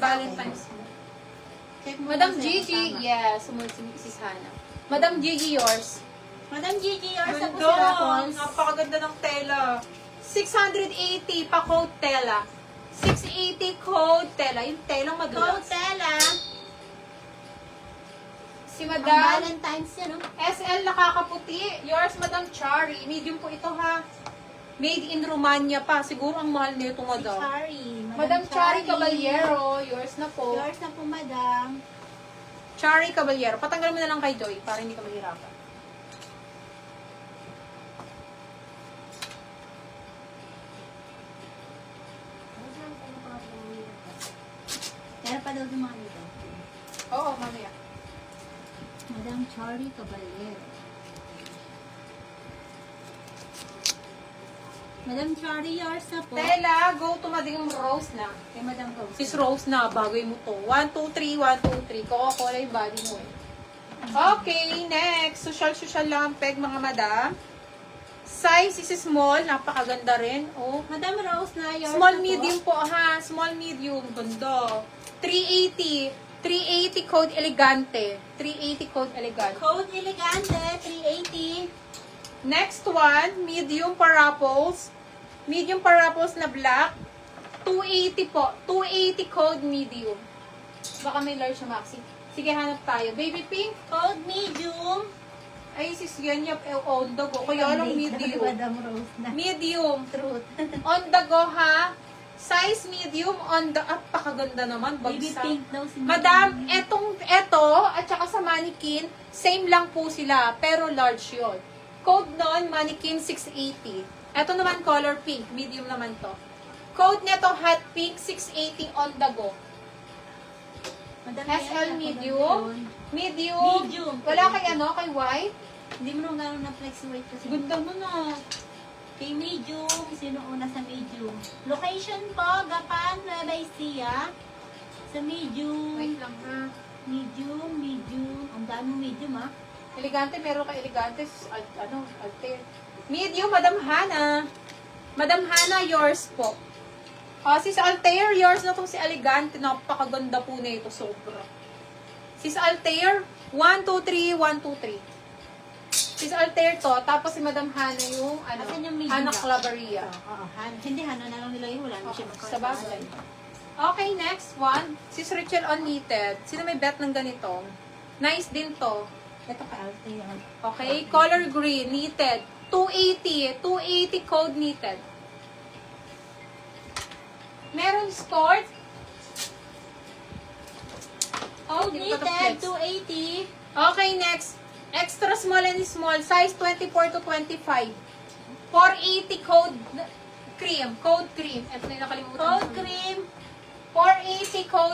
Valentine's mo. Madam Gigi, yes. Sis Hana. Madam Gigi, yours. Madam Gigi, yours na po si Ganda. Raffles. Napakaganda ng tela. 680 pa code tela. 680 code tela. Yung telang madulas. Tela. Si Ang Madam Valentine's yan, no? SL nakakaputi. Yours, Madam Chari. Medium po ito, ha. Made in Romania pa. Siguro ang mahal nito, Madam. Chari. Madam Chari Caballero. Yours na po. Yours na po, Madam. Chari Caballero. Patanggal mo na lang kay Joy para hindi ka mahirapan. Meron pa daw mga dito. Oo, mamaya. Madam Chari Caballero. Madam Chari, yours na po. Tela, go to Madam Rose na. Kay Madam Rose. Sis Rose na, bagay mo to. 1, 2, 3, 1, 2, 3. Coca-Cola yung body mo eh. Okay, next. Social lang ang peg, mga madam. Size is small. Napakaganda rin. Oh. Madam Rose na, yours Small, na po. medium po, ha. Small, medium. Ganda. 380. 380 code elegante. 380 code elegante. Code Elegante, 380. Next one, medium paraples. Medium paraples na black. 280 po. 280 code medium. Baka may large na maxi. Sige, hanap tayo. Baby pink. Code Medium. Ay, sis, yan yung on the go. Kaya lang medium. Madam Rose na. Medium. Truth. On the go, ha? Size medium on the... Pakaganda naman. Baby Bagsak. pink daw si Madam, eto, at saka sa mannequin, same lang po sila, pero large yun. Code nun, mannequin 680. Eto naman, color pink, medium naman to. Code neto, hot pink, 680 on the go. Madam SL yan, medium. Madam Medium. Medium. Wala kay ano, kay white. Hindi mo nung gano'n na flexi weight kasi. Ganda mo na. Kay medium, sino una sa medium? Location po, Gapan, Nueva Ecija. Sa medium. Wait lang ha. Medium. Ang daming medium, ha? Elegante, meron kay elegante, alter. Medium, Madam Hana. Madam Hana, yours po. Sis Altair, yours na itong si Elegante. Napakaganda po na ito, sobra. Sis Altair, 1, 2, 3, 1, 2, 3. Sis Altair to, tapos si Madam Hana yung, Asan yung medium Hana ba? Claveria. Oo. Hindi, Hana na lang nila yun. Wala na siya Sa bagay. Okay, next one. Sis Rachel on knitted. Sino may bet ng ganito? Nice din to. Ito ka, Alte yan. Okay, color green, knitted. 280. 280 code knitted. Meron skirt. Oh, Code hindi ko knitted, to flex. 280. Okay, next. Extra small and small. Size 24 to 25. 480 code cream. Code cream. Ito na yung nakalimutan. Code ko. cream. 480 code